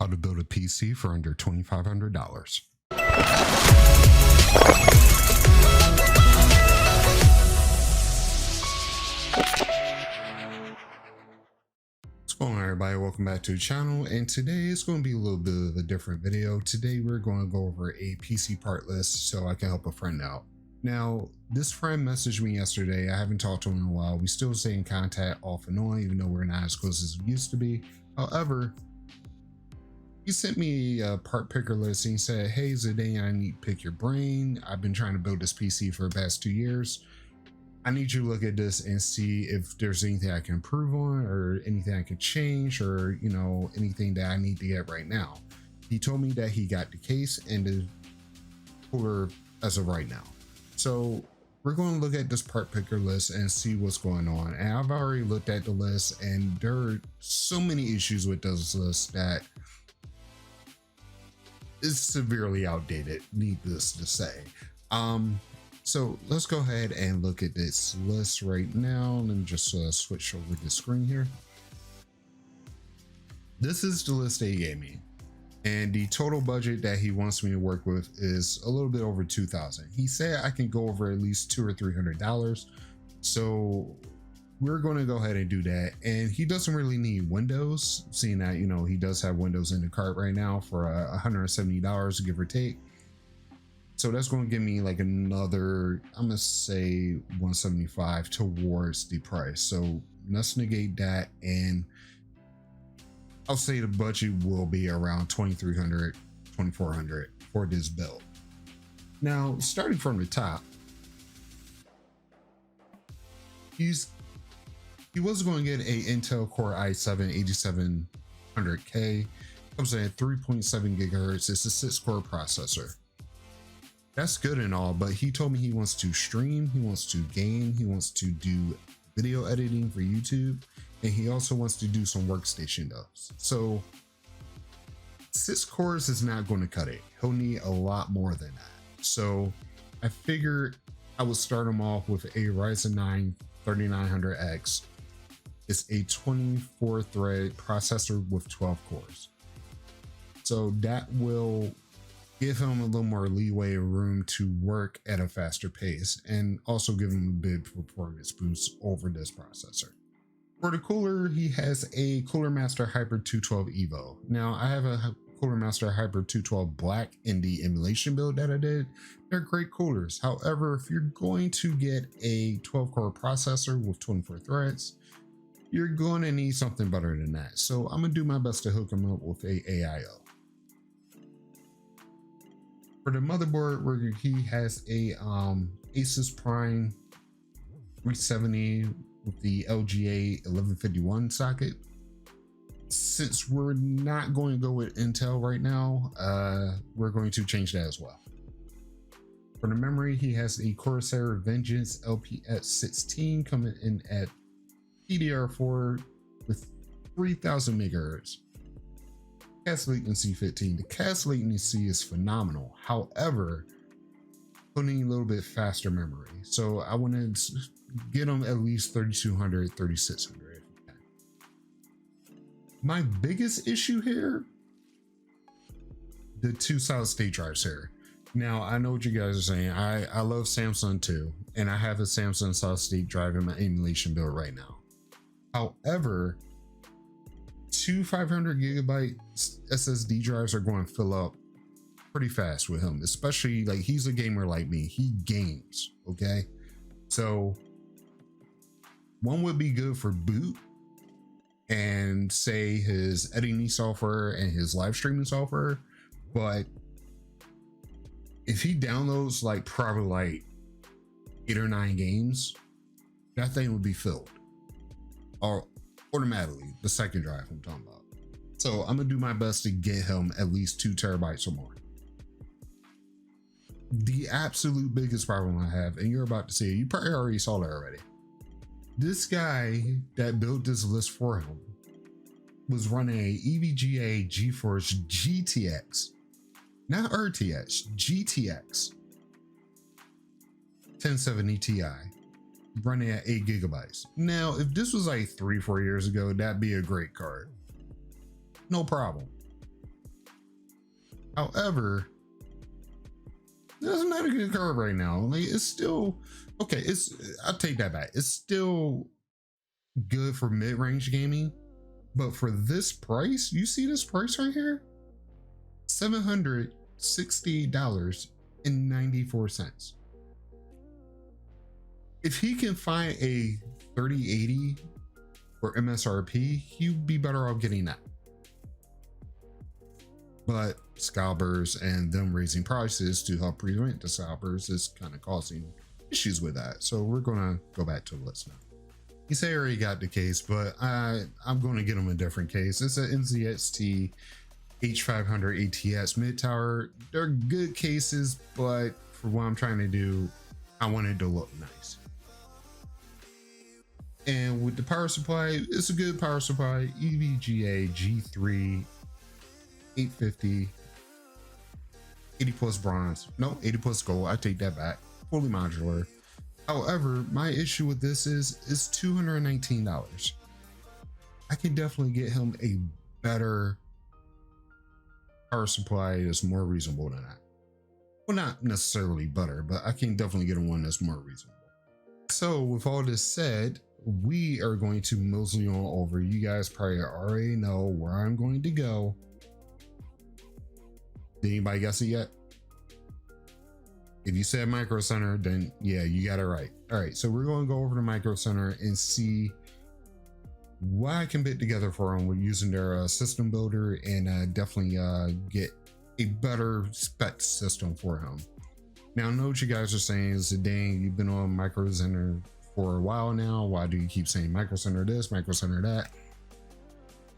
How to build a PC for under $2,500. What's going on, everybody? Welcome back to the channel, and today it's going to be a little bit of a different video. Today we're going to go over a PC part list so I can help a friend out. Now, this friend messaged me yesterday. I haven't talked to him in a while. We still stay in contact off and on, even though we're not as close as we used to be. However, he sent me a part picker list and he said, "Hey, Zidane, I need to pick your brain. I've been trying to build this PC for the past 2 years. I need you to look at this and see if there's anything I can improve on or anything I can change or, you know, anything that I need to get right now." He told me that he got the case and the cooler as of right now. So we're going to look at this part picker list and see what's going on. And I've already looked at the list, and there are so many issues with this list that is severely outdated, needless to say. So let's go ahead and look at this list right now. Let me just switch over the screen here. This is the list that he gave me, and the total budget that he wants me to work with is a little bit over $2,000. He said I can go over at least $200 or $300. So we're going to go ahead and do that. And he doesn't really need Windows, seeing that, you know, he does have Windows in the cart right now for $170, give or take. So that's going to give me like another, I'm going to say 175 towards the price. So let's negate that, and I'll say the budget will be around $2,300, $2,400 for this build. Now, starting from the top, he was going to get a Intel Core i7 8700K. Comes in at 3.7 gigahertz. It's a 6-core processor. That's good and all, but he told me he wants to stream, he wants to game, he wants to do video editing for YouTube, and he also wants to do some workstation stuff. So 6 cores is not going to cut it. He'll need a lot more than that. So I figured I would start him off with a Ryzen 9 3900X. It's a 24 thread processor with 12 cores. So that will give him a little more leeway and room to work at a faster pace, and also give him a bit of performance boost over this processor. For the cooler, he has a Cooler Master Hyper 212 Evo. Now, I have a Cooler Master Hyper 212 Black in the emulation build that I did. They're great coolers. However, if you're going to get a 12-core processor with 24 threads, you're going to need something better than that. So I'm going to do my best to hook him up with a AIO. For the motherboard, where he has a Asus Prime 370 with the LGA 1151 socket. Since we're not going to go with Intel right now, we're going to change that as well. For the memory, he has a Corsair Vengeance LPS 16 coming in at DDR4 with 3000 megahertz. Cache latency 15. The cache latency is phenomenal. However, putting a little bit faster memory. So I want to get them at least 3200, 3600 if you can. My biggest issue here, the 2 solid state drives here. Now, I know what you guys are saying. I love Samsung too, and I have a Samsung solid state drive in my emulation build right now. However, 2 500 gigabyte SSD drives are going to fill up pretty fast with him, especially like he's a gamer like me. He games, okay? So one would be good for boot and say his editing software and his live streaming software, but if he downloads like probably like 8 or 9 games, that thing would be filled or automatically, the second drive I'm talking about. So I'm gonna do my best to get him at least 2 terabytes or more. The absolute biggest problem I have, and you're about to see it, you probably already saw that already. This guy that built this list for him was running a EVGA GeForce GTX, not RTX, GTX 1070 Ti, running at 8 gigabytes. Now, if this was like 3-4 years ago, that'd be a great card. No problem. However, that's not a good card right now. Like, it's still okay. I'll take that back. It's still good for mid-range gaming, but for this price, you see this price right here, $760.94. If he can find a 3080 or MSRP, he'd be better off getting that. But scalpers and them raising prices to help prevent the scalpers is kind of causing issues with that. So we're gonna go back to the list now. He said I already got the case, but I'm going to get him a different case. It's an NZXT H500 ATX mid tower. They're good cases, but for what I'm trying to do, I want it to look nice. And with the power supply, it's a good power supply. EVGA G3 850, 80 plus bronze. No, 80 plus gold. I take that back. Fully modular. However, my issue with this is it's $219. I can definitely get him a better power supply that's more reasonable than that. Well, not necessarily better, but I can definitely get him one that's more reasonable. So with all this said, we are going to mosey on over. You guys probably already know where I'm going to go. Did anybody guess it yet? If you said Micro Center, then yeah, you got it right. All right, so we're going to go over to Micro Center and see what I can put together for them with using their system builder, and definitely get a better spec system for him. Now, I know what you guys are saying is, dang, you've been on Micro Center for a while now. Why do you keep saying Micro Center this, Micro Center that?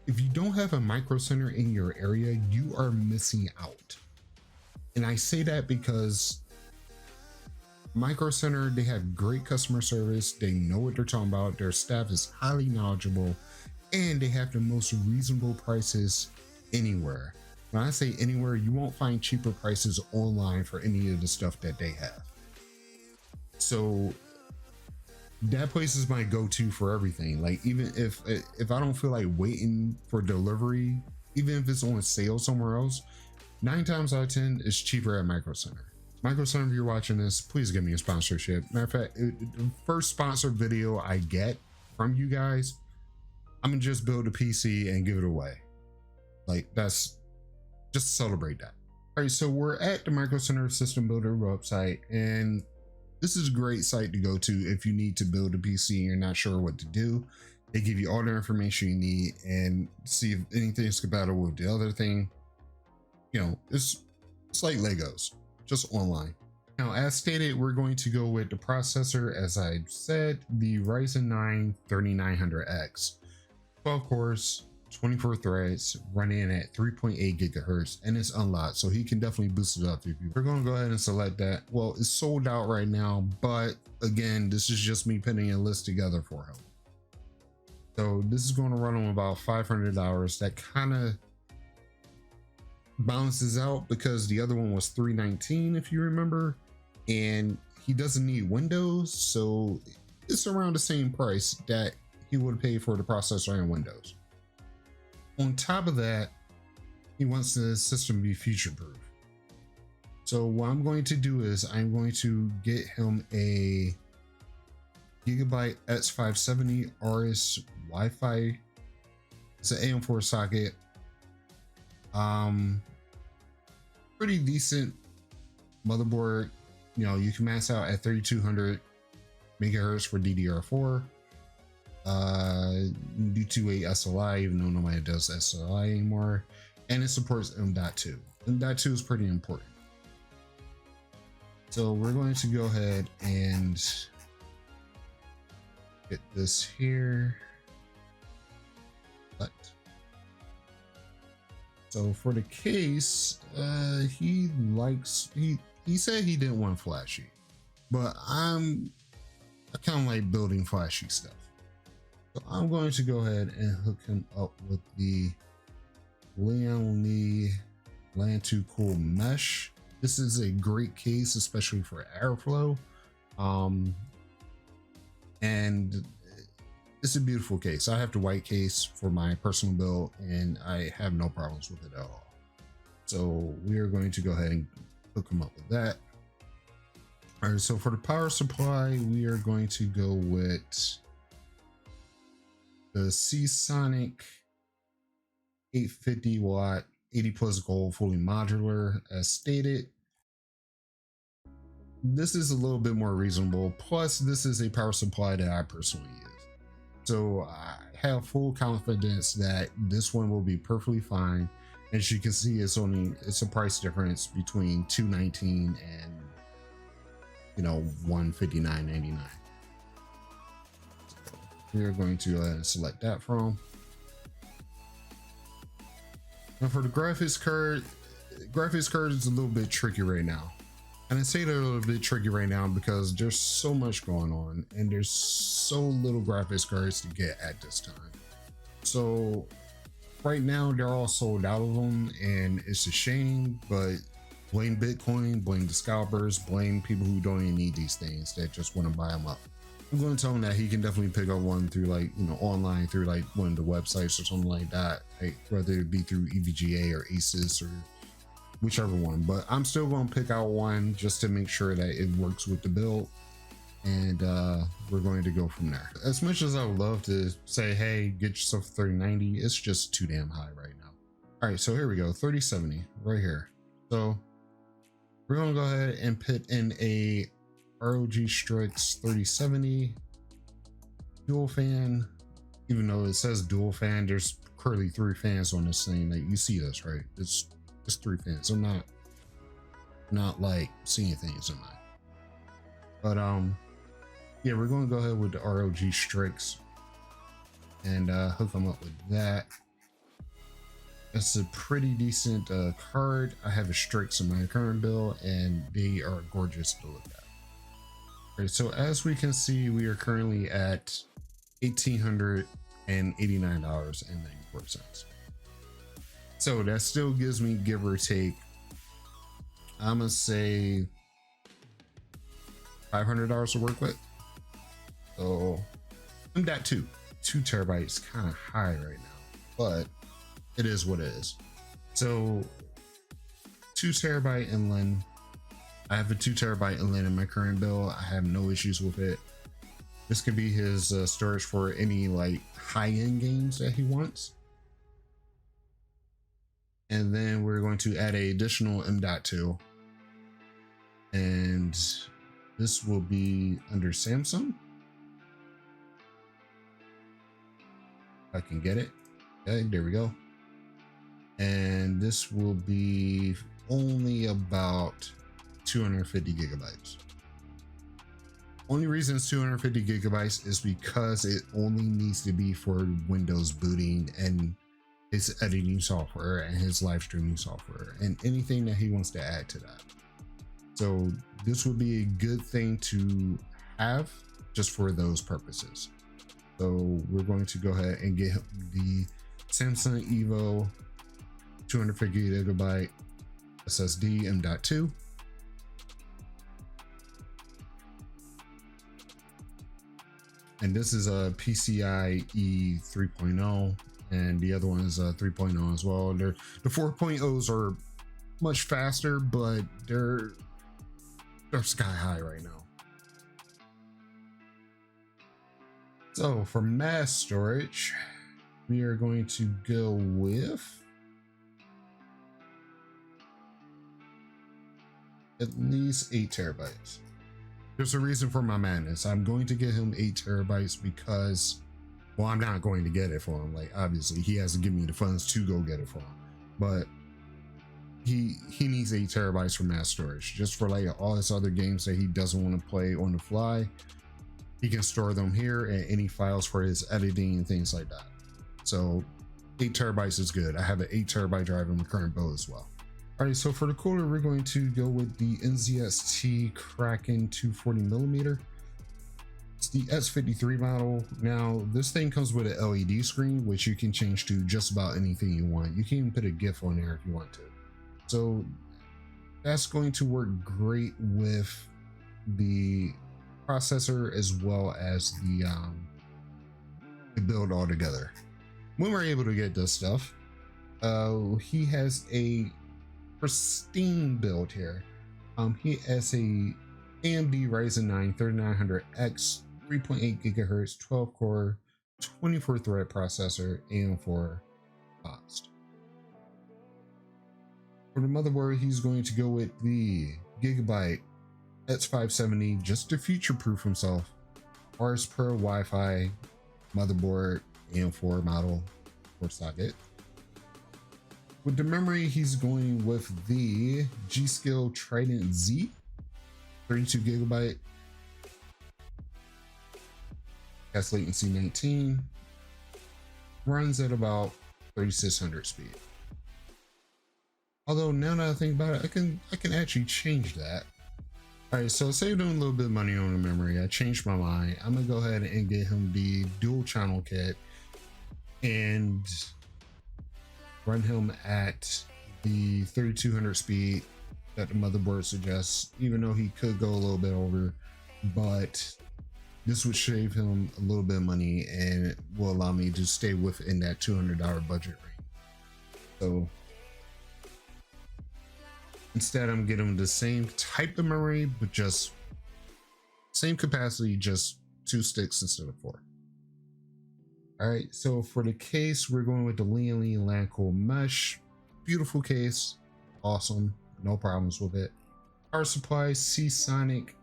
If you don't have a Micro Center in your area, you are missing out. And I say that because Micro Center, they have great customer service. They know what they're talking about. Their staff is highly knowledgeable, and they have the most reasonable prices anywhere. When I say anywhere, you won't find cheaper prices online for any of the stuff that they have. So that place is my go-to for everything. Like, even if I don't feel like waiting for delivery, even if it's on sale somewhere else, 9 times out of 10 it's cheaper at Micro Center. Micro Center, if you're watching this, please give me a sponsorship. Matter of fact, the first sponsored video I get from you guys, I'm gonna just build a PC and give it away. Like, that's just to celebrate that. All right, so we're at the Micro Center System Builder website, and this is a great site to go to if you need to build a PC and you're not sure what to do. They give you all the information you need and see if anything's compatible with the other thing. You know, it's like Legos, just online. Now, as stated, we're going to go with the processor. As I said, the Ryzen 9 3900X, 12 cores, 24 threads, running at 3.8 gigahertz, and it's unlocked, so he can definitely boost it up. We're going to go ahead and select that. Well, it's sold out right now, but again, this is just me putting a list together for him. So this is going to run him about $500. That kind of balances out because the other one was $319, if you remember, and he doesn't need Windows, so it's around the same price that he would pay for the processor and Windows. On top of that, he wants the system to be future proof. So what I'm going to do is I'm going to get him a Gigabyte X570 RS Wi-Fi. It's an AM4 socket. Pretty decent motherboard. You know, you can max out at 3200 megahertz for DDR4. Do 2.8 SLI, even though nobody does SLI anymore, and it supports M.2. M.2 is pretty important. So we're going to go ahead and get this here. So for the case, he said he didn't want flashy, but I kind of like building flashy stuff. So I'm going to go ahead and hook him up with the Lian Li 2 Cool Mesh. This is a great case, especially for airflow. And it's a beautiful case. I have the white case for my personal build, and I have no problems with it at all. So we are going to go ahead and hook them up with that. All right, so for the power supply, we are going to go with the Seasonic 850 watt, 80 plus gold, fully modular, as stated. This is a little bit more reasonable. Plus, this is a power supply that I personally use. So I have full confidence that this one will be perfectly fine. As you can see, it's a price difference between $219 and $159.99. So we are going to select that from. Now for the graphics card is a little bit tricky right now. And I say they're a little bit tricky right now because there's so much going on and there's so little graphics cards to get at this time. So right now they're all sold out of them, and it's a shame, but blame Bitcoin, blame the scalpers, blame people who don't even need these things that just want to buy them up. I'm going to tell him that he can definitely pick up one through online through one of the websites or something like that, whether it be through EVGA or ASUS or whichever one. But I'm still going to pick out one just to make sure that it works with the build, and we're going to go from there. As much as I would love to say, hey, get yourself a 3090, it's just too damn high right now. All right, so here we go, 3070 right here. So we're going to go ahead and put in a ROG Strix 3070 dual fan. Even though it says dual fan, there's currently 3 fans on this thing. Like, you see this, right? It's 3 fans. I'm not like seeing things in mine. But yeah, we're going to go ahead with the ROG Strix and hook them up with that. It's a pretty decent card. I have a Strix in my current build, and they are gorgeous to look at. All right, so as we can see, we are currently at $1,889.94. So that still gives me, give or take, I'm gonna say $500 to work with. So I'm that 2 terabytes, kind of high right now, but it is what it is. So 2 terabyte inland. I have a 2 terabyte inland in my current build. I have no issues with it. This could be his storage for any high-end games that he wants. And then we're going to add an additional M.2, and this will be under Samsung. I can get it. Okay, there we go. And this will be only about 250 gigabytes. Only reason it's 250 gigabytes is because it only needs to be for Windows booting and his editing software and his live streaming software and anything that he wants to add to that. So this would be a good thing to have just for those purposes. So we're going to go ahead and get the Samsung Evo 250 gigabyte SSD M.2. And this is a PCIe 3.0, and the other one is a 3.0 as well. The 4.0s are much faster, but they're sky high right now. So for mass storage, we are going to go with at least 8 terabytes. There's a reason for my madness. I'm going to get him 8 terabytes because, well, I'm not going to get it for him. Obviously, he has to give me the funds to go get it for him. But he needs 8 terabytes for mass storage, just for all his other games that he doesn't want to play on the fly. He can store them here, and any files for his editing and things like that. So 8 terabytes is good. I have an 8 terabyte drive in my current build as well. All right, so for the cooler, we're going to go with the NZXT Kraken 240 millimeter. It's the S53 model. Now, this thing comes with an LED screen, which you can change to just about anything you want. You can even put a GIF on there if you want to. So that's going to work great with the processor as well as the build all together. When we're able to get this stuff, he has a pristine build here. He has a AMD Ryzen 9 3900X 3.8 gigahertz 12 core 24 thread processor, AM4 cost. For the motherboard, he's going to go with the Gigabyte X570 just to future-proof himself. Ars Pro Wi-Fi motherboard, AM4 model or socket. With the memory, he's going with the G.Skill Trident Z, 32 gigabyte. Has latency 19. Runs at about 3600 speed. Although now that I think about it, I can actually change that. All right, so saving him a little bit of money on the memory. I changed my mind. I'm gonna go ahead and get him the dual channel kit and run him at the 3200 speed that the motherboard suggests, even though he could go a little bit over, but this would save him a little bit of money and will allow me to stay within that $200 budget range. So instead, I'm getting him the same type of memory, but just same capacity, just 2 sticks instead of 4. All right, so for the case, we're going with the Lian Lanco mesh. Beautiful case, awesome, no problems with it. Power supply, Seasonic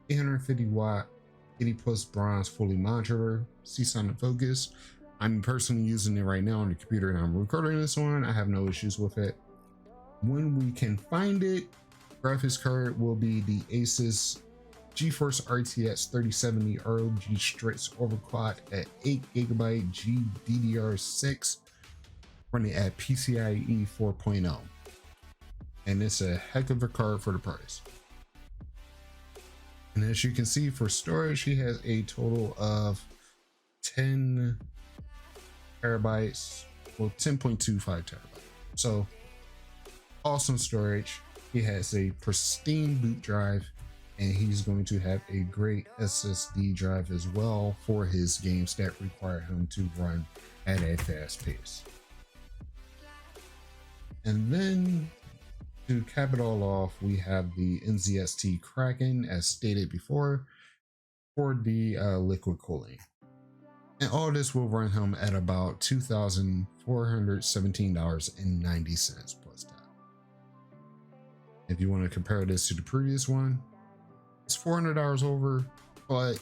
850 watt, 80 plus bronze, fully modular, Seasonic focus. I'm personally using it right now on the computer and I'm recording this one. I have no issues with it. When we can find it, graphics card will be the Asus GeForce RTX 3070 ROG Strix overclock at 8GB GDDR6, running at PCIe 4.0. And it's a heck of a card for the price. And as you can see, for storage, he has a total of 10 terabytes, well, 10.25 terabytes. So awesome storage. He has a pristine boot drive, and he's going to have a great SSD drive as well for his games that require him to run at a fast pace. And then to cap it all off, we have the NZXT Kraken, as stated before, for the liquid cooling. And all this will run him at about $2,417.90 plus tax. If you want to compare this to the previous one, it's $400 over, but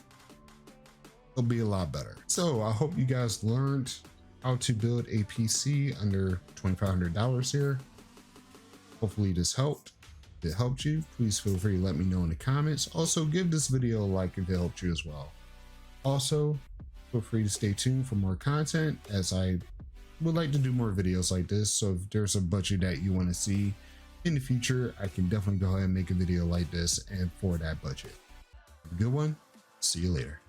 it'll be a lot better. So I hope you guys learned how to build a PC under $2,500 here. Hopefully this helped. If it helped you, please feel free to let me know in the comments. Also, give this video a like if it helped you as well. Also, feel free to stay tuned for more content, as I would like to do more videos like this. So if there's a budget that you want to see in the future, I can definitely go ahead and make a video like this and for that budget. Have a good one. See you later.